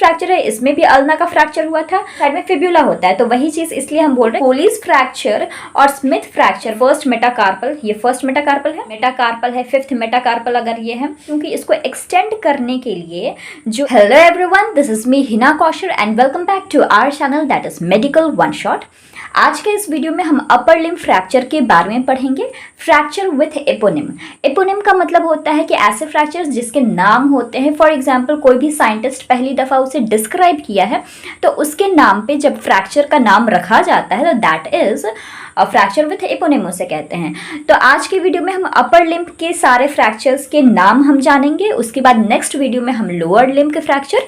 Fracture है, इसमें भी अल्ना का फ्रैक्चर हुआ था, साइड में फिब्यूला होता है, तो वही चीज इसलिए हम बोल रहे हैं कोलीज फ्रैक्चर और स्मिथ फ्रैक्चर। फर्स्ट मेटाकार्पल, ये फर्स्ट मेटाकार्पल है, फिफ्थ मेटाकार्पल अगर ये है, क्योंकि इसको एक्सटेंड करने के लिए जो hello everyone, this is me Hina Kausar and welcome back to our channel that is medical one shot. आज के इस वीडियो में हम अपर लिम्ब फ्रैक्चर के बारे में पढ़ेंगे, फ्रैक्चर विथ एपोनिम। एपोनिम का मतलब होता है कि ऐसे फ्रैक्चर्स जिसके नाम होते हैं। फॉर एग्जांपल कोई भी साइंटिस्ट पहली दफ़ा उसे डिस्क्राइब किया है तो उसके नाम पे जब फ्रैक्चर का नाम रखा जाता है तो that is fracture with eponym उसे कहते हैं। तो आज की वीडियो में हम अपर लिम्ब के सारे फ्रैक्चर्स के नाम हम जानेंगे, उसके बाद नेक्स्ट वीडियो में हम लोअर लिम्ब के फ्रैक्चर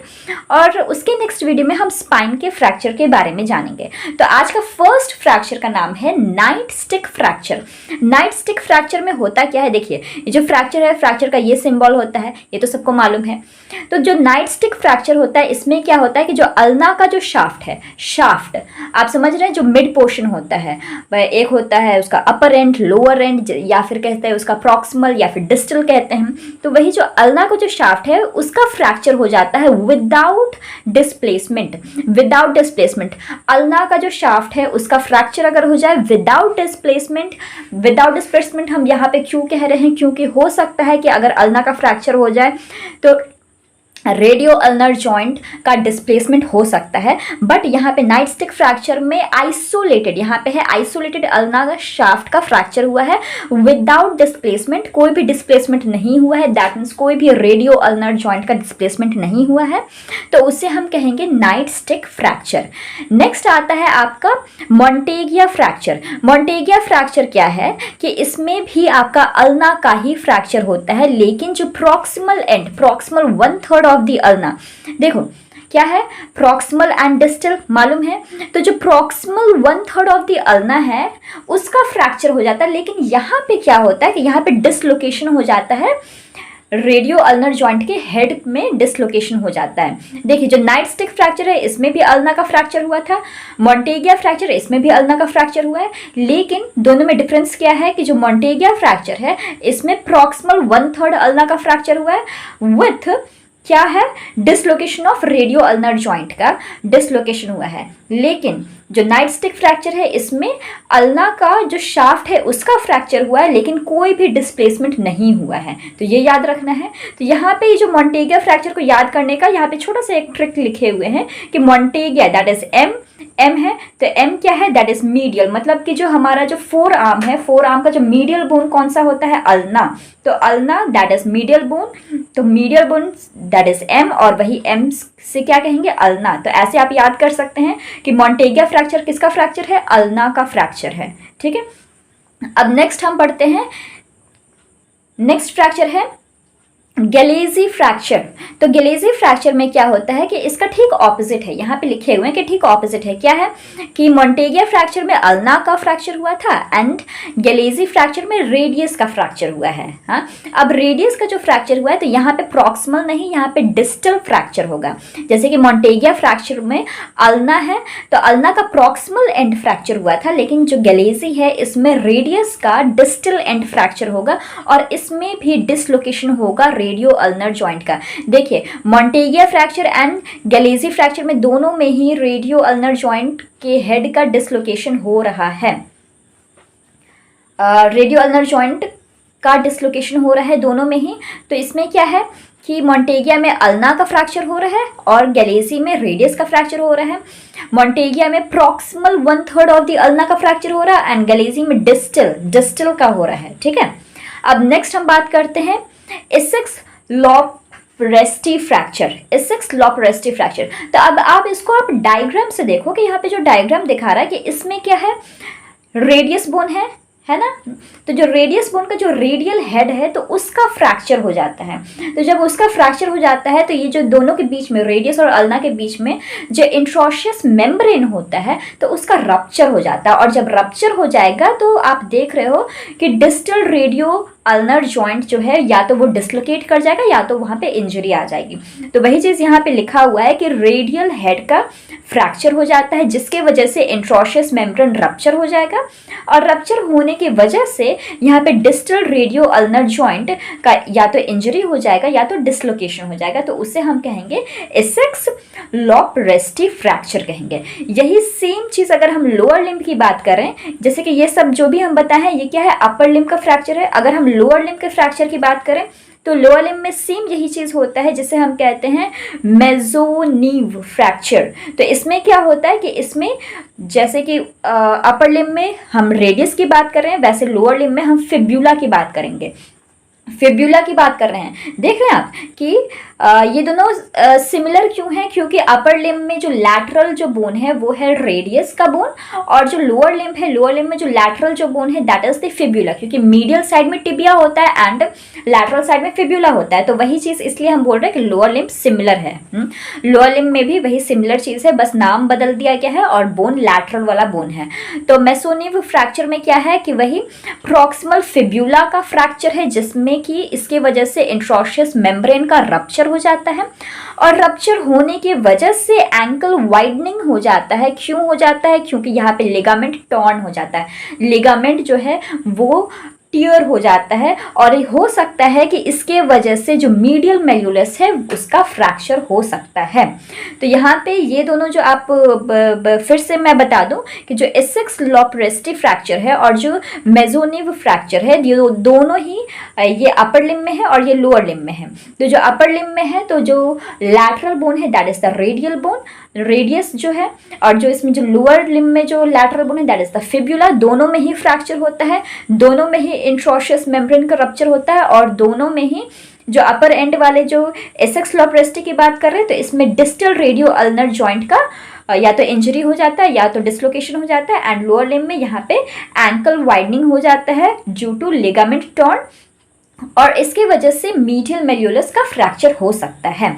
और उसके नेक्स्ट वीडियो में हम स्पाइन के फ्रैक्चर के बारे में जानेंगे। तो आज का फर्स्ट फ्रैक्चर का नाम है night stick fracture. Night stick fracture में होता क्या है, देखिए ये जो फ्रैक्चर है, फ्रैक्चर का ये सिंबल होता है, ये तो सबको मालूम है। तो जो नाइट स्टिक फ्रैक्चर होता है इसमें क्या होता है कि जो अल्ना का जो शाफ्ट है, शाफ्ट आप समझ रहे हैं, जो मिड पोर्शन होता है, एक होता है उसका अपर एंड, लोअर एंड, या फिर कहते हैं उसका प्रॉक्सिमल या फिर डिस्टल कहते हैं। तो वही जो अल्ना का जो शाफ्ट है उसका फ्रैक्चर हो जाता है without displacement. Without displacement ulna का जो शाफ्ट है उसका फ्रैक्चर अगर हो जाए विदाउट डिस्प्लेसमेंट, विदाउट डिस्प्लेसमेंट हम यहाँ पे क्यों कह रहे हैं, क्योंकि हो सकता है कि अगर अल्ना का फ्रैक्चर हो जाए तो रेडियो अल्नर जॉइंट का डिस्प्लेसमेंट हो सकता है। बट यहाँ पे नाइट स्टिक फ्रैक्चर में आइसोलेटेड, यहाँ पे है आइसोलेटेड अल्ना का शाफ्ट का फ्रैक्चर हुआ है विदाउट डिस्प्लेसमेंट, कोई भी डिस्प्लेसमेंट नहीं हुआ है, दैट मीन्स कोई भी रेडियो अल्नर जॉइंट का डिस्प्लेसमेंट नहीं हुआ है, तो उसे हम कहेंगे नाइट स्टिक फ्रैक्चर। नेक्स्ट आता है आपका मॉन्टेगिया फ्रैक्चर। मॉन्टेगिया फ्रैक्चर क्या है कि इसमें भी आपका अल्ना का ही फ्रैक्चर होता है, लेकिन जो proximal and, proximal 1/3 of the ulna, देखो क्या है प्रॉक्सिमल एंड डिस्टल मालूम है, तो जो प्रॉक्सिमल 1/3 ऑफ दी अल्ना है उसका फ्रैक्चर हो जाता है। लेकिन यहाँ पे क्या होता है कि यहाँ पे डिसलोकेशन हो जाता है, रेडियो अल्नर जॉइंट के हेड में डिसलोकेशन हो जाता है। देखिए जो नाइट स्टिक फ्रैक्चर है इसमें भी अल्ना का फ्रैक्चर हुआ था, मॉन्टेगिया फ्रैक्चर इसमें भी अल्ना का फ्रैक्चर हुआ है, लेकिन दोनों में डिफरेंस क्या है कि जो मॉन्टेगिया फ्रैक्चर है इसमें प्रॉक्सिमल 1/3 अल्ना का फ्रैक्चर हुआ है विथ क्या है dislocation of radio ulnar joint का डिसलोकेशन हुआ है। लेकिन जो नाइट स्टिक फ्रैक्चर है इसमें अल्ना का जो शाफ्ट है उसका फ्रैक्चर हुआ है, लेकिन कोई भी डिस्प्लेसमेंट नहीं हुआ है, तो ये याद रखना है। तो यहाँ पे जो मॉन्टेगिया फ्रैक्चर को याद करने का यहाँ पे छोटा सा एक ट्रिक लिखे हुए हैं कि मॉन्टेगिया दैट इज एम है, तो एम क्या है दैट इज मीडियल, मतलब कि जो हमारा जो फोर आर्म है, फोर आर्म का जो मीडियल बोन कौन सा होता है, अल्ना, तो ulna that is medial bone, तो medial bone that is M और वही एम से क्या कहेंगे अल्ना। तो ऐसे आप याद कर सकते हैं कि मॉन्टेगिया फ्रैक्चर किसका फ्रैक्चर है, अल्ना का फ्रैक्चर है, ठीक है। अब नेक्स्ट हम पढ़ते हैं, नेक्स्ट फ्रैक्चर है गैलेजी फ्रैक्चर। तो गैलेजी फ्रैक्चर में क्या होता है कि इसका ठीक ऑपोजिट है, यहाँ पे लिखे हुए हैं कि ठीक ऑपोजिट है। क्या है कि मॉन्टेगिया फ्रैक्चर में अल्ना का फ्रैक्चर हुआ था एंड गैलेजी फ्रैक्चर में रेडियस का फ्रैक्चर हुआ है। हाँ, अब रेडियस का जो फ्रैक्चर हुआ है तो यहाँ पे प्रॉक्सिमल नहीं, यहाँ पे डिस्टल फ्रैक्चर होगा। जैसे कि मॉन्टेगिया फ्रैक्चर में अल्ना है तो अल्ना का प्रॉक्सिमल एंड फ्रैक्चर हुआ था, लेकिन जो गैलेजी है इसमें रेडियस का डिस्टल एंड फ्रैक्चर होगा और इसमें भी डिसलोकेशन होगा रेडियो अल्नर जॉइंट का। देखिए मॉन्टेगिया फ्रैक्चर एंड गैलेजी फ्रैक्चर में दोनों में ही रेडियो अल्नर जॉइंट के हेड का डिसलोकेशन हो रहा है, रेडियो अल्नर जॉइंट का डिसलोकेशन हो रहा है दोनों में ही। तो इसमें क्या है कि मॉन्टेगिया में अल्ना का फ्रैक्चर हो रहा है और गैलेजी में रेडियस का फ्रैक्चर हो रहा है। मॉन्टेगिया में प्रॉक्सिमल 1/3 ऑफ द अल्ना का फ्रैक्चर हो रहा है एंड गैलेजी में डिस्टल का हो रहा है, ठीक है। अब नेक्स्ट हम बात करते हैं एसेक्स लॉपरेस्टी फ्रैक्चर। एसेक्स लॉपरेस्टी फ्रैक्चर, तो अब आप इसको आप डायग्राम से देखो कि यहाँ पे जो डायग्राम दिखा रहा है कि इसमें क्या है, रेडियस बोन है ना, तो जो रेडियस बोन का जो रेडियल हेड है तो उसका फ्रैक्चर हो जाता है। तो जब उसका फ्रैक्चर हो जाता है तो ये जो दोनों के बीच में, रेडियस और अल्ना के बीच में जो इंट्रोशियस मेम्ब्रेन होता है तो उसका रप्चर हो जाता है, और जब रप्चर हो जाएगा तो आप देख रहे हो कि डिस्टल रेडियो अल्नर जॉइंट जो है या तो वो डिसलोकेट कर जाएगा या तो वहाँ पे इंजरी आ जाएगी। तो वही चीज़ यहाँ पे लिखा हुआ है कि रेडियल हेड का फ्रैक्चर हो जाता है जिसके वजह से इंट्रोशियस मेम्ब्रेन रप्चर हो जाएगा, और रप्चर होने की वजह से यहाँ पे डिस्टल रेडियो अल्नर जॉइंट का या तो इंजरी हो जाएगा या तो डिसलोकेशन हो जाएगा। तो उसे हम कहेंगे एसेक्स लॉप रेस्टी फ्रैक्चर कहेंगे। यही सेम चीज़ अगर हम लोअर लिम्ब की बात करें, जैसे कि ये सब जो भी हम बताए हैं ये क्या है, अपर लिम्ब का फ्रैक्चर है। अगर हम लोअर लिम्ब के फ्रैक्चर की बात करें तो लोअर लिम्ब में सेम यही चीज़ होता है जिसे हम कहते हैं मेसोनीव फ्रैक्चर। तो इसमें क्या होता है कि इसमें जैसे कि अपर लिम्ब में हम रेडियस की बात कर रहे हैं, वैसे लोअर लिम्ब में हम फिब्यूला की बात करेंगे, फिब्यूला की बात कर रहे हैं। देख रहे हैं आप कि ये दोनों सिमिलर क्यों हैं, क्योंकि अपर लिम्ब में जो लैटरल जो बोन है वो है रेडियस का बोन, और जो लोअर लिम्ब है, लोअर लिम्ब में जो लैटरल जो बोन है दैट इज द फिब्यूला, क्योंकि मीडियल साइड में टिबिया होता है एंड लैटरल साइड में फिब्यूला होता है। तो वही चीज़ इसलिए हम बोल रहे हैं कि लोअर लिम्ब सिमिलर है। लोअर लिम्ब में भी वही सिमिलर चीज़ है, बस नाम बदल दिया गया है और बोन लैटरल वाला बोन है। तो मेसोनीव फ्रैक्चर में क्या है कि वही प्रॉक्सिमल फिब्यूला का फ्रैक्चर है, जिसमें कि इसके वजह से इंट्रोशियस मेम्ब्रेन का रप्चर हो जाता है, और रप्चर होने की वजह से एंकल वाइडनिंग हो जाता है। क्यों हो जाता है? क्योंकि यहाँ पे लिगामेंट टॉर्न हो जाता है, लिगामेंट जो है वो टियर हो जाता है, और ये हो सकता है कि इसके वजह से जो मीडियल मेल्यूलस है उसका फ्रैक्चर हो सकता है। तो यहाँ पे ये दोनों जो आप फिर से मैं बता दूं कि जो एसेक्स लॉप रेस्टी फ्रैक्चर है और जो मेसोनीव फ्रैक्चर है, ये दोनों ही ये अपर लिम्ब में है और ये लोअर लिम्ब में है। तो जो अपर लिम्ब में है तो जो लैटरल बोन है that is the radial bone, radius जो है, और जो इसमें जो लोअर लिम्ब में जो लैटरल बोन है दैट इज द फिब्यूला। दोनों में ही फ्रैक्चर होता है, दोनों में ही इंट्रोशियस मेम्ब्रेन का रप्चर होता है, और दोनों में ही जो अपर एंड वाले जो एसेक्स लॉप रेस्टी की बात कर रहे हैं तो इसमें डिस्टल रेडियो अल्नर जॉइंट का या तो इंजरी हो जाता है या तो डिसलोकेशन हो जाता है, एंड लोअर लिम्ब में यहाँ पे एंकल वाइडनिंग हो जाता है ड्यू टू लिगामेंट टॉर्न, और इसके वजह से मीडियल मेल्यूलस का फ्रैक्चर हो सकता है।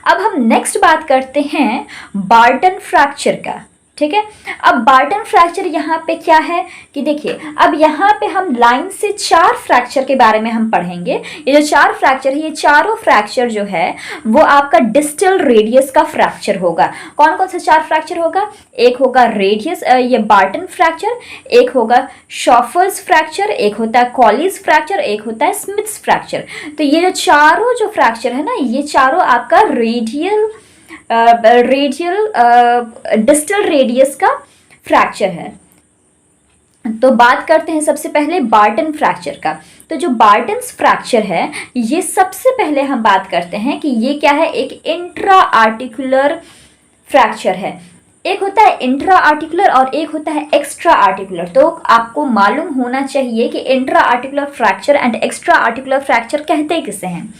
अब हम नेक्स्ट बात करते हैं बार्टन फ्रैक्चर का। ठीक है, अब बार्टन फ्रैक्चर यहाँ पे क्या है कि देखिए, अब यहाँ पे हम लाइन से 4 फ्रैक्चर के बारे में हम पढ़ेंगे। ये जो 4 फ्रैक्चर है, ये चारों फ्रैक्चर जो है वो आपका डिस्टल रेडियस का फ्रैक्चर होगा। कौन कौन सा 4 फ्रैक्चर होगा? एक होगा रेडियस ये बार्टन फ्रैक्चर, एक होगा शॉफर्स फ्रैक्चर, एक होता है कॉलीज फ्रैक्चर, एक होता है स्मिथ्स फ्रैक्चर। तो ये जो चारों जो फ्रैक्चर है ना, ये चारों आपका रेडियल डिस्टल रेडियस का फ्रैक्चर है। तो बात करते हैं सबसे पहले बार्टन फ्रैक्चर का। तो जो बार्टन फ्रैक्चर है, ये सबसे पहले हम बात करते हैं कि ये क्या है, एक इंट्रा आर्टिकुलर फ्रैक्चर है। एक होता है इंट्रा आर्टिकुलर और एक होता है एक्स्ट्रा आर्टिकुलर। तो आपको मालूम होना चाहिए कि intra articular fracture and extra articular fracture कहते किसे हैं।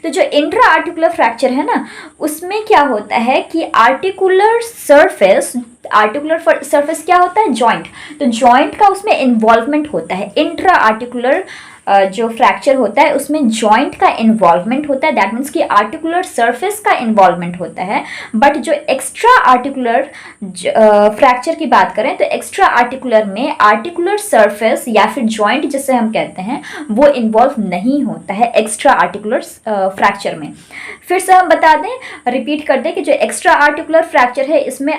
तो जो इंट्रा आर्टिकुलर फ्रैक्चर है ना, उसमें क्या होता है कि आर्टिकुलर सरफेस क्या होता है? जॉइंट। तो जॉइंट का उसमें इन्वॉल्वमेंट होता है। इंट्रा आर्टिकुलर जो फ्रैक्चर होता है उसमें जॉइंट का इन्वॉल्वमेंट होता है, दैट मीन्स कि आर्टिकुलर सरफेस का इन्वॉल्वमेंट होता है। बट जो एक्स्ट्रा आर्टिकुलर फ्रैक्चर की बात करें तो एक्स्ट्रा आर्टिकुलर में आर्टिकुलर सरफेस या फिर जॉइंट जिसे हम कहते हैं वो इन्वॉल्व नहीं होता है एक्स्ट्रा आर्टिकुलर फ्रैक्चर में। फिर से हम बता दें, रिपीट कर दें कि जो एक्स्ट्रा आर्टिकुलर फ्रैक्चर है इसमें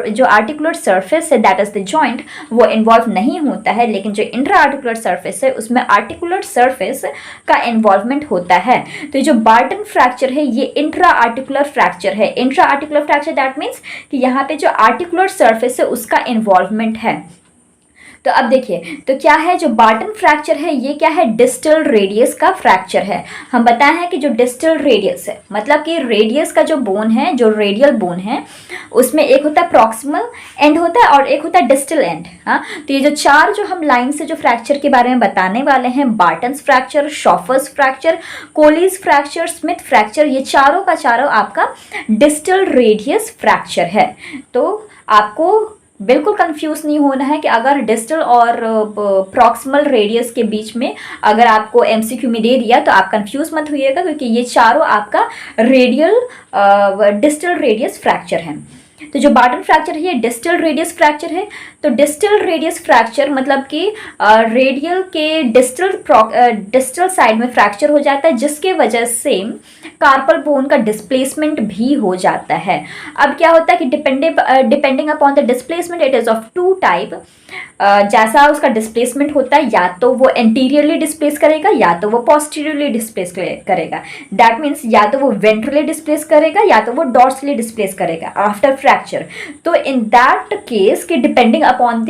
जो आर्टिकुलर सरफेस है दैट इज द जॉइंट वो इन्वॉल्व नहीं होता है, लेकिन जो इंट्रा आर्टिकुलर सरफेस है उसमें आर्टिकुलर सरफेस का इन्वॉल्वमेंट होता है। तो ये जो बार्टन फ्रैक्चर है ये इंट्रा आर्टिकुलर फ्रैक्चर है। Intra articular fracture that means कि यहाँ पे जो आर्टिकुलर सरफेस है उसका इन्वॉल्वमेंट है। तो अब देखिए, तो क्या है जो बार्टन फ्रैक्चर है, ये क्या है? डिस्टल रेडियस का फ्रैक्चर है। हम बताए हैं कि जो डिस्टल रेडियस है मतलब कि रेडियस का जो बोन है, जो रेडियल बोन है, उसमें एक होता है प्रॉक्सिमल एंड होता है और एक होता है डिस्टल एंड। हाँ, तो ये जो 4 जो हम लाइन से जो फ्रैक्चर के बारे में बताने वाले हैं, Barton's fracture, chauffeur's fracture, Colles fracture, Smith fracture, ये चारों का चारों आपका डिस्टल रेडियस फ्रैक्चर है। तो आपको बिल्कुल कंफ्यूज नहीं होना है कि अगर डिस्टल और प्रॉक्सिमल रेडियस के बीच में अगर आपको एमसीक्यू में दे दिया तो आप कंफ्यूज मत होइएगा, क्योंकि ये चारों आपका रेडियल डिस्टल रेडियस फ्रैक्चर हैं। तो जो बार्टन फ्रैक्चर है ये डिस्टल रेडियस फ्रैक्चर है। तो डिस्टल रेडियस फ्रैक्चर मतलब कि रेडियल के डिस्टल साइड में फ्रैक्चर हो जाता है, जिसके वजह से कार्पल बोन का डिस्प्लेसमेंट भी हो जाता है। अब क्या होता है कि depending upon the displacement it is of two type. जैसा उसका डिस्प्लेसमेंट होता है, या तो वो एंटीरियरली डिस्प्लेस करेगा या तो वो पोस्टीरियरली डिस्प्लेस करेगा। दैट मीन्स या तो वो वेंट्रली डिस्प्लेस करेगा या तो वो डॉर्सली डिस्प्लेस करेगा आफ्टर फ्रैक्चर। तो इन दैट केस कि depending upon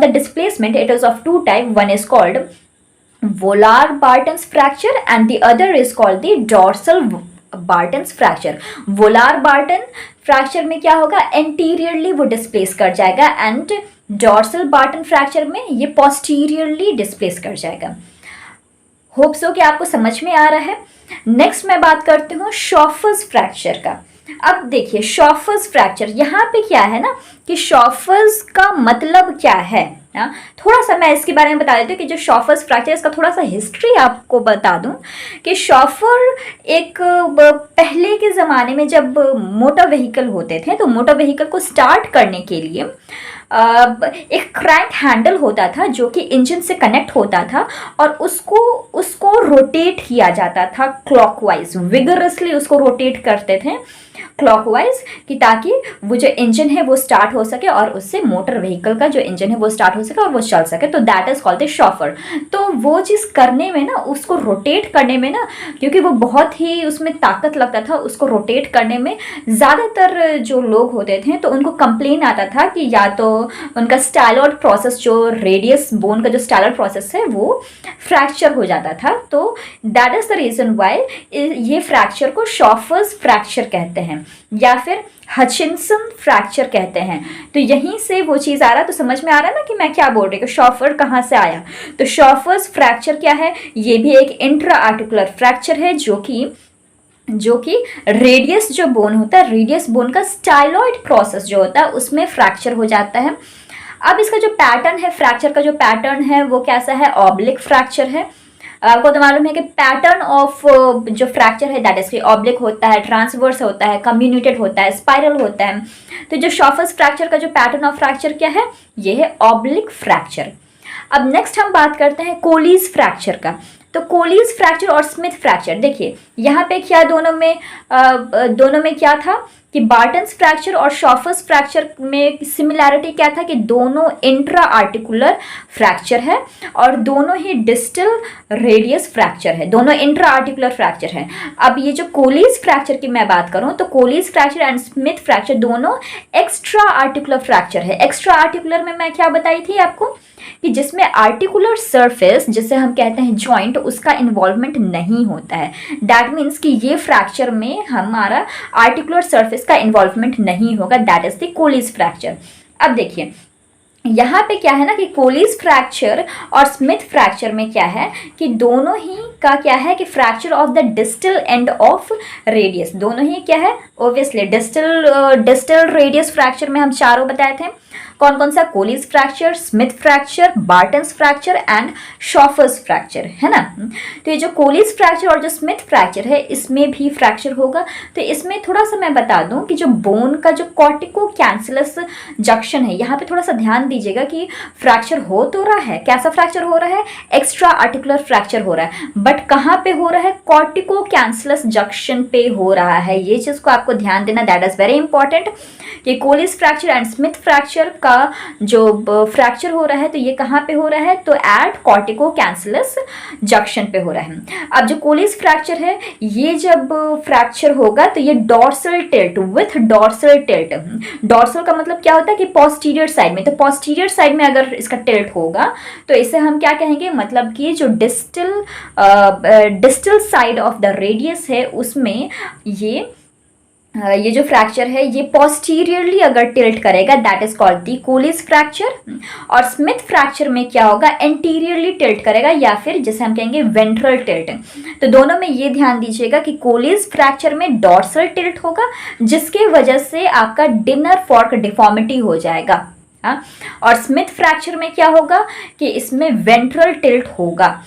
the displacement it is of two type, one is called volar Barton's fracture and the other is called the dorsal Barton's fracture। volar Barton fracture में क्या होगा, anteriorly वो displace कर जाएगा, and dorsal Barton fracture में ये posteriorly displace कर जाएगा। होप सो कि आपको समझ में आ रहा है। नेक्स्ट मैं बात करती हूँ शॉफर्स फ्रैक्चर का। अब देखिए शॉफर्स फ्रैक्चर, यहाँ पे क्या है ना कि शॉफर्स का मतलब क्या है ना, थोड़ा सा मैं इसके बारे में बता देती हूँ कि जो शॉफर्स फ्रैक्चर, इसका थोड़ा सा हिस्ट्री आपको बता दूँ कि शॉफर एक पहले के ज़माने में जब मोटर व्हीकल होते थे, तो मोटर व्हीकल को स्टार्ट करने के लिए एक क्रैंक हैंडल होता था जो कि इंजन से कनेक्ट होता था, और उसको रोटेट किया जाता था क्लॉकवाइज, विगरसली उसको रोटेट करते थे क्लॉकवाइज, कि ताकि वो जो इंजन है वो स्टार्ट हो सके और उससे मोटर व्हीकल का जो इंजन है वो स्टार्ट हो सके और वो चल सके। तो that is called the chauffeur. तो वो चीज़ करने में ना, उसको रोटेट करने में ना, क्योंकि वो बहुत ही उसमें ताकत लगता था, उसको रोटेट करने में ज़्यादातर जो लोग होते थे तो उनको कंप्लेन आता था कि या तो उनका स्टाइलॉइड प्रोसेस, जो रेडियस बोन का जो स्टाइलॉइड प्रोसेस है वो फ्रैक्चर हो जाता था। तो that is the reason why ये फ्रैक्चर को शॉफर्स फ्रैक्चर कहते हैं या फिर हचिंसन फ्रैक्चर कहते हैं। तो यहीं से वो चीज़ आ रहा है। तो समझ में आ रहा है ना कि मैं क्या बोल रही हूँ, शॉफर कहाँ से आया। तो शॉफर्स फ्रैक्चर क्या है, ये भी एक इंट्रा आर्टिकुलर फ्रैक्चर है जो कि रेडियस जो बोन होता है, रेडियस बोन का स्टाइलॉइड प्रोसेस जो होता है उसमें फ्रैक्चर हो जाता है। अब इसका जो पैटर्न है, फ्रैक्चर का जो पैटर्न है वो कैसा है, ऑब्लिक फ्रैक्चर है। आपको तो मालूम है कि पैटर्न ऑफ जो फ्रैक्चर है दैट इज ऑब्लिक होता है, ट्रांसवर्स होता है, कम्युनिटेड होता है, स्पाइरल होता है। तो जो शॉफर्स फ्रैक्चर का जो पैटर्न ऑफ फ्रैक्चर क्या है, ये है ऑब्लिक फ्रैक्चर। अब नेक्स्ट हम बात करते हैं कोलीज फ्रैक्चर का। तो कोलीज फ्रैक्चर और स्मिथ फ्रैक्चर, देखिए यहाँ पे क्या दोनों में क्या था कि बार्टन्स फ्रैक्चर और शॉफर्स फ्रैक्चर में सिमिलैरिटी क्या था कि दोनों इंट्रा आर्टिकुलर फ्रैक्चर है और दोनों ही डिस्टल रेडियस फ्रैक्चर है, दोनों इंट्रा आर्टिकुलर फ्रैक्चर है। अब ये जो कोलीज फ्रैक्चर की मैं बात करूं तो कोलीज फ्रैक्चर एंड स्मिथ फ्रैक्चर दोनों एक्स्ट्रा आर्टिकुलर फ्रैक्चर है। एक्स्ट्रा आर्टिकुलर में मैं क्या बताई थी आपको कि जिसमें आर्टिकुलर सरफेस, जिसे हम कहते हैं जॉइंट, उसका इन्वॉल्वमेंट नहीं होता है। दैट मीन्स कि ये फ्रैक्चर में हमारा आर्टिकुलर सरफेस का इन्वॉल्वमेंट नहीं होगा। That is the Colles fracture. अब देखिए यहाँ पे क्या है ना कि कोलीज फ्रैक्चर और स्मिथ फ्रैक्चर में क्या है कि दोनों ही का क्या है कि fracture of the distal end of radius, दोनों ही क्या है, ओब्वियसली डिस्टल रेडियस फ्रैक्चर में हम चारों बताए थे। कौन कौन सा, Colles fracture, Smith fracture, Barton's fracture and chauffeur's fracture, है ना। तो ये जो कोलीज फ्रैक्चर और जो स्मिथ फ्रैक्चर है इसमें भी फ्रैक्चर होगा। तो इसमें थोड़ा सा मैं बता दूं कि जो बोन का जो कॉर्टिको कैंसलस जंक्शन है, यहाँ पे थोड़ा सा ध्यान दीजिएगा कि फ्रैक्चर हो तो रहा है, कैसा फ्रैक्चर हो रहा है, एक्स्ट्रा आर्टिकुलर फ्रैक्चर हो रहा है, बट कहाँ पे हो रहा है, कॉर्टिको कैंसलस जंक्शन पे हो रहा है। ये चीज़ को आपको ध्यान देना, दैट इज वेरी इंपॉर्टेंट कि Colles fracture and Smith fracture का जो फ्रैक्चर हो रहा है तो ये कहाँ पे हो रहा है, तो एट कॉर्टिको कैंसलस जंक्शन पे हो रहा है। अब जो कोलीज फ्रैक्चर है ये जब फ्रैक्चर होगा तो ये dorsal tilt with dorsal tilt, dorsal का मतलब क्या होता है कि पोस्टीरियर साइड में, तो पोस्टीरियर साइड में अगर इसका टिल्ट होगा तो इसे हम क्या कहेंगे, मतलब कि जो distal side of the radius है उसमें ये जो फ्रैक्चर है ये पोस्टीरियरली अगर टिल्ट करेगा that is called the Colles fracture. और स्मिथ फ्रैक्चर में क्या होगा, एंटीरियरली टिल्ट करेगा या फिर जिसे हम कहेंगे वेंट्रल टिल्ट। तो दोनों में ये ध्यान दीजिएगा कि कोलीज फ्रैक्चर में डॉर्सल टिल्ट होगा जिसके वजह से आपका डिनर फॉर्क डिफॉर्मिटी हो जाएगा। हाँ, और स्मिथ फ्रैक्चर में क्या होगा कि इसमें वेंट्रल टिल्ट होगा।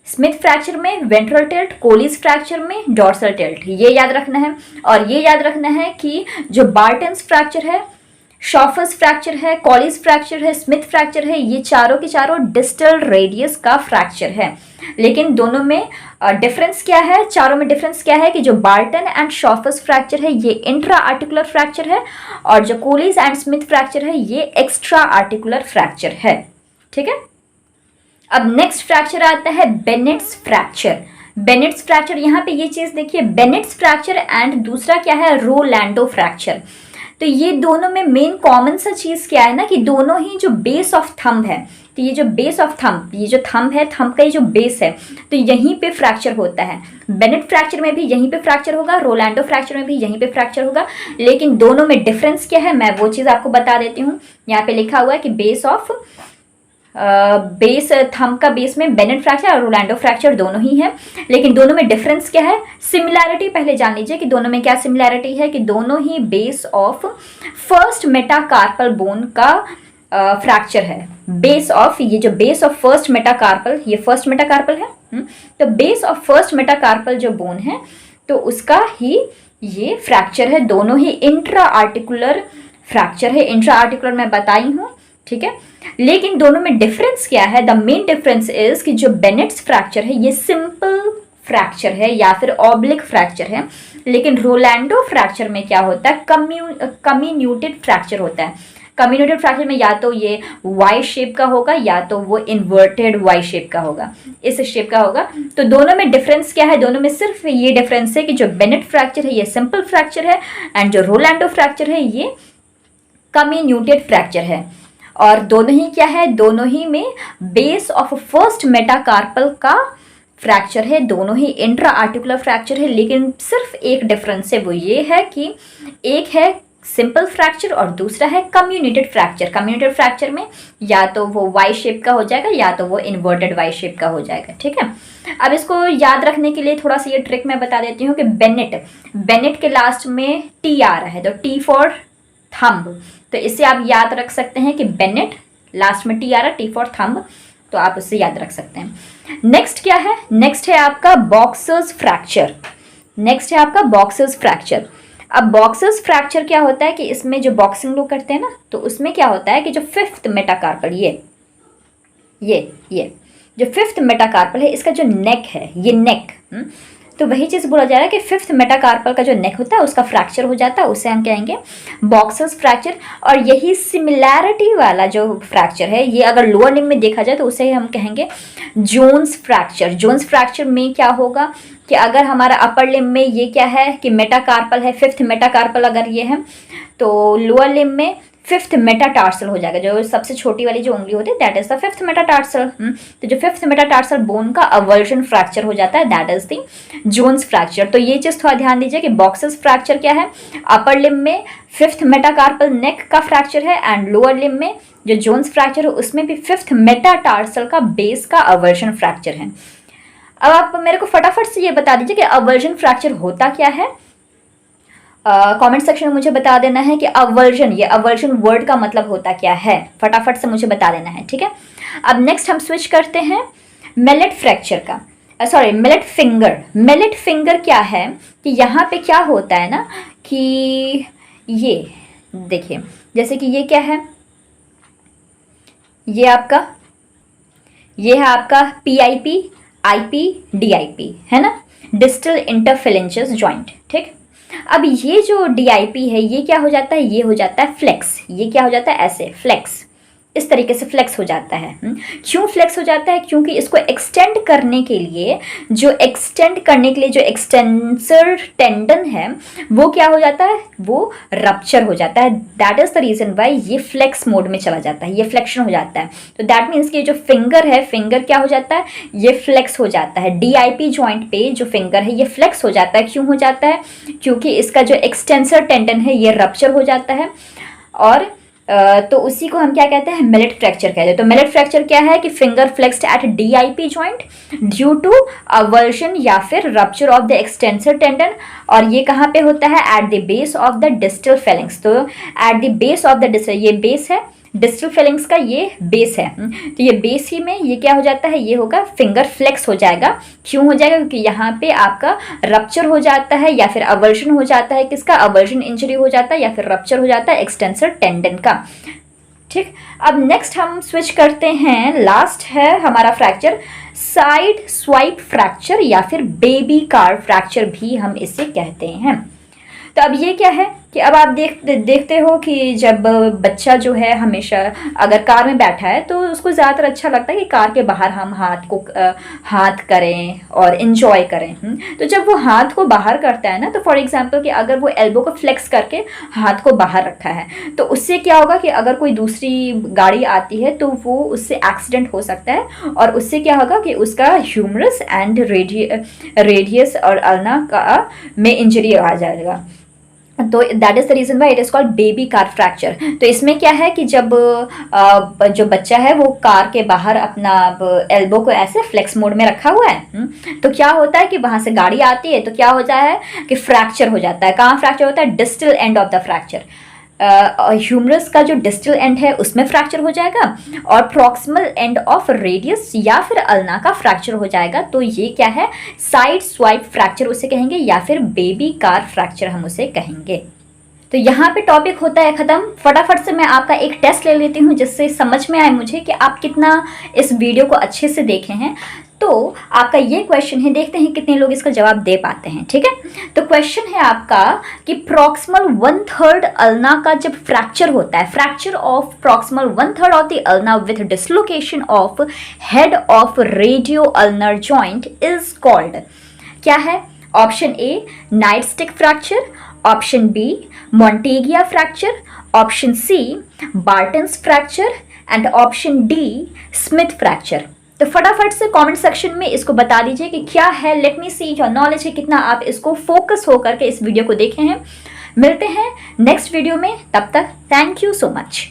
स्मिथ फ्रैक्चर में वेंट्रल टिल्ट, कोलीज फ्रैक्चर में डॉर्सल टिल्ट, ये याद रखना है। और ये याद रखना है कि जो बार्टन्स फ्रैक्चर है, शॉफर्स फ्रैक्चर है, कॉलीज फ्रैक्चर है, स्मिथ फ्रैक्चर है, ये चारों के चारों डिस्टल रेडियस का फ्रैक्चर है। लेकिन दोनों में डिफरेंस क्या है, चारों में डिफरेंस क्या है कि जो बार्टन एंड शॉफर्स फ्रैक्चर है ये इंट्रा आर्टिकुलर फ्रैक्चर है, और जो कोलीज एंड स्मिथ फ्रैक्चर है ये एक्स्ट्रा आर्टिकुलर फ्रैक्चर है। ठीक है, अब नेक्स्ट फ्रैक्चर आता है बेनेट्स फ्रैक्चर। बेनेट्स फ्रैक्चर, यहाँ पे ये चीज देखिए, बेनेट्स फ्रैक्चर एंड दूसरा क्या है, रोलैंडो फ्रैक्चर। तो ये दोनों में मेन कॉमन सा चीज क्या है ना कि दोनों ही जो बेस ऑफ थंब है, तो ये जो बेस ऑफ थंब, ये जो थंब है, थंब का ये जो बेस है, तो यहीं पे फ्रैक्चर होता है। बेनेट फ्रैक्चर में भी यहीं पे फ्रैक्चर होगा, रोलैंडो फ्रैक्चर में भी यहीं पे फ्रैक्चर होगा। लेकिन दोनों में डिफरेंस क्या है, मैं वो चीज़ आपको बता देती हूँ। यहाँ पे लिखा हुआ है कि बेस थंब का बेस में बेनेट फ्रैक्चर और रोलैंडो फ्रैक्चर दोनों ही है। लेकिन दोनों में डिफरेंस क्या है, सिमिलैरिटी पहले जान लीजिए कि दोनों में क्या सिमिलैरिटी है, कि दोनों ही base of first metacarpal bone का फ्रैक्चर है। बेस ऑफ, ये जो बेस ऑफ फर्स्ट मेटाकार्पल, ये फर्स्ट मेटाकार्पल है, तो बेस ऑफ फर्स्ट मेटाकार्पल जो बोन है तो उसका ही ये फ्रैक्चर है। दोनों ही इंट्रा आर्टिकुलर फ्रैक्चर है। इंट्रा आर्टिकुलर मैं बताई हूँ, ठीक है। लेकिन दोनों में डिफरेंस क्या है, द मेन डिफरेंस इज कि जो बेनेट्स फ्रैक्चर है ये सिंपल फ्रैक्चर है या फिर ऑब्लिक फ्रैक्चर है। लेकिन रोलैंडो फ्रैक्चर में क्या होता है, कम्यून्यूटेड फ्रैक्चर होता है। कम्यून्यूटेड फ्रैक्चर में या तो ये वाई शेप का होगा या तो वो इन्वर्टेड वाई शेप का होगा, इस शेप का होगा। तो दोनों में डिफरेंस क्या है, दोनों में सिर्फ ये डिफरेंस है कि जो बेनेट फ्रैक्चर है ये सिंपल फ्रैक्चर है एंड जो रोलैंडो फ्रैक्चर है ये कम्यून्यूटेड फ्रैक्चर है। और दोनों ही क्या है, दोनों ही में बेस ऑफ फर्स्ट मेटाकार्पल का फ्रैक्चर है, दोनों ही इंट्रा आर्टिकुलर फ्रैक्चर है। लेकिन सिर्फ एक डिफरेंस है, वो ये है कि एक है सिंपल फ्रैक्चर और दूसरा है कम्यूनिटेड फ्रैक्चर। कम्यूनिटेड फ्रैक्चर में या तो वो वाई शेप का हो जाएगा या तो वो इन्वर्टेड वाई शेप का हो जाएगा, ठीक है। अब इसको याद रखने के लिए थोड़ा सा ये ट्रिक मैं बता देती हूँ कि बेनेट के लास्ट में टी आ रहा है, तो टी फॉर थंब, तो इससे आप याद रख सकते हैं कि बेनेट लास्ट में टी आ रहा है, टी फॉर थंब, तो आप उससे याद रख सकते हैं। नेक्स्ट क्या है, नेक्स्ट है आपका बॉक्सर्स फ्रैक्चर। नेक्स्ट है आपका बॉक्सर्स फ्रैक्चर। अब बॉक्सर्स फ्रैक्चर क्या होता है कि इसमें जो बॉक्सिंग लोग करते हैं ना, तो उसमें क्या होता है कि जो फिफ्थ मेटाकार्पल, ये जो फिफ्थ मेटाकार्पल है, इसका जो नेक है, ये नेक, तो वही चीज़ बोला जा रहा है कि फिफ्थ मेटाकार्पल का जो नेक होता है उसका फ्रैक्चर हो जाता है, उसे हम कहेंगे बॉक्सर्स फ्रैक्चर। और यही सिमिलैरिटी वाला जो फ्रैक्चर है, ये अगर लोअर लिम्ब में देखा जाए तो उसे हम कहेंगे जोन्स फ्रैक्चर। जोन्स फ्रैक्चर में क्या होगा कि अगर हमारा अपर लिम्ब में ये क्या है कि मेटाकार्पल है, फिफ्थ मेटाकार्पल अगर ये है, तो लोअर लिम्ब में फिफ्थ मेटाटार्सल हो जाएगा। जो सबसे छोटी वाली जो उंगली होती है that is the fifth metatarsal. तो जो फिफ्थ मेटाटार्सल बोन का अवर्जन फ्रैक्चर हो जाता है, that is the Jones fracture. तो ये चीज थोड़ा ध्यान दीजिए कि बॉक्सेस फ्रैक्चर क्या है, अपर लिम्ब में फिफ्थ मेटाकार्पल नेक का फ्रैक्चर है एंड लोअर लिम्ब में जो जोन्स फ्रैक्चर है उसमें भी फिफ्थ मेटाटार्सल का बेस का अवर्जन फ्रैक्चर है। अब आप मेरे को फटाफट से ये बता दीजिए कि अवर्जन फ्रैक्चर होता क्या है। कमेंट सेक्शन में मुझे बता देना है कि अवर्जन, ये अवर्जन वर्ड का मतलब होता क्या है, फटाफट से मुझे बता देना है, ठीक है। अब नेक्स्ट हम स्विच करते हैं मेलेट फ्रैक्चर का, sorry mallet finger. Mallet finger क्या है कि यहाँ पे क्या होता है ना कि ये देखिए, जैसे कि ये क्या है, ये है आपका PIP, IP, DIP है ना, डिस्टल इंटरफिलेंशियस जॉइंट, ठीक। अब ये जो DIP है ये क्या हो जाता है, ये हो जाता है फ्लेक्स। ये क्या हो जाता है, ऐसे फ्लेक्स, इस तरीके से फ्लेक्स हो जाता है। क्यों फ्लेक्स हो जाता है, क्योंकि इसको एक्सटेंड करने के लिए जो एक्सटेंसर टेंडन है वो क्या हो जाता है, वो रप्चर हो जाता है। That is the reason why ये फ्लेक्स मोड में चला जाता है, ये फ्लेक्शन हो जाता है। तो दैट मीन्स कि जो फिंगर है, फिंगर क्या हो जाता है, ये फ्लेक्स हो जाता है। DIP जॉइंट पे जो फिंगर है ये फ्लेक्स हो जाता है। क्यों हो जाता है, क्योंकि इसका जो एक्सटेंसर टेंडन है ये रप्चर हो जाता है। और तो उसी को हम क्या कहते हैं, मेलेट फ्रैक्चर कहते हैं। तो मेलेट फ्रैक्चर क्या है कि finger flexed at DIP joint due to avulsion या फिर rupture of the extensor tendon. और ये कहाँ पे होता है, at the base of the distal phalanges. तो at the base of the distal, ये बेस है डिस्टल फेलिंग्स का ये बेस है। तो ये बेस ही में ये क्या हो जाता है, ये होगा फिंगर फ्लेक्स हो जाएगा। क्यों हो जाएगा, क्योंकि यहाँ पे आपका रप्चर हो जाता है या फिर अवर्जन हो जाता है, किसका, अवर्जन इंजरी हो जाता है या फिर रप्चर हो जाता है एक्सटेंसर टेंडन का। ठीक, अब नेक्स्ट हम स्विच करते हैं, लास्ट है हमारा फ्रैक्चर साइड स्वाइप फ्रैक्चर या फिर बेबी कार फ्रैक्चर भी हम इसे कहते हैं। तो अब ये क्या है कि अब आप देखते हो कि जब बच्चा जो है हमेशा अगर कार में बैठा है तो उसको ज़्यादातर अच्छा लगता है कि कार के बाहर हम हाथ करें और इन्जॉय करें। तो जब वो हाथ को बाहर करता है ना, तो फॉर एग्जांपल कि अगर वो एल्बो को फ्लेक्स करके हाथ को बाहर रखा है, तो उससे क्या होगा कि अगर कोई दूसरी गाड़ी आती है तो वो उससे एक्सीडेंट हो सकता है और उससे क्या होगा कि उसका ह्यूमरस एंड रेडियस और अल्ना का में इंजरी आ जाएगा। तो that is the reason why it is called baby car fracture. तो इसमें क्या है कि जब जो बच्चा है वो कार के बाहर अपना एल्बो को ऐसे फ्लेक्स मोड में रखा हुआ है, तो क्या होता है कि वहाँ से गाड़ी आती है तो क्या होता है कि फ्रैक्चर हो जाता है। कहाँ फ्रैक्चर होता है, distal end of the fracture. Humerus का जो डिस्टल एंड है उसमें फ्रैक्चर हो जाएगा और प्रॉक्सिमल एंड ऑफ रेडियस या फिर अल्ना का फ्रैक्चर हो जाएगा। तो ये क्या है, साइड स्वाइप फ्रैक्चर उसे कहेंगे या फिर बेबी कार फ्रैक्चर हम उसे कहेंगे। तो यहाँ पे टॉपिक होता है ख़त्म। फटाफट से मैं आपका एक टेस्ट ले लेती हूँ जिससे समझ में आए मुझे कि आप कितना इस वीडियो को अच्छे से देखे हैं। तो आपका ये क्वेश्चन है, देखते हैं कितने लोग इसका जवाब दे पाते हैं। ठीक है, तो क्वेश्चन है आपका कि प्रॉक्सिमल 1/3 अल्ना का जब फ्रैक्चर होता है, fracture of proximal 1/3 of the ulna with dislocation of head of radio ulnar joint is called, क्या है? Option A nightstick fracture, option B Monteggia fracture, option C Barton's fracture and option D Smith fracture. तो फटाफट से comment section में इसको बता दीजिए कि क्या है। Let me see your knowledge है कितना आप इसको फोकस होकर के इस वीडियो को देखे हैं। मिलते हैं नेक्स्ट वीडियो में, तब तक थैंक यू सो मच।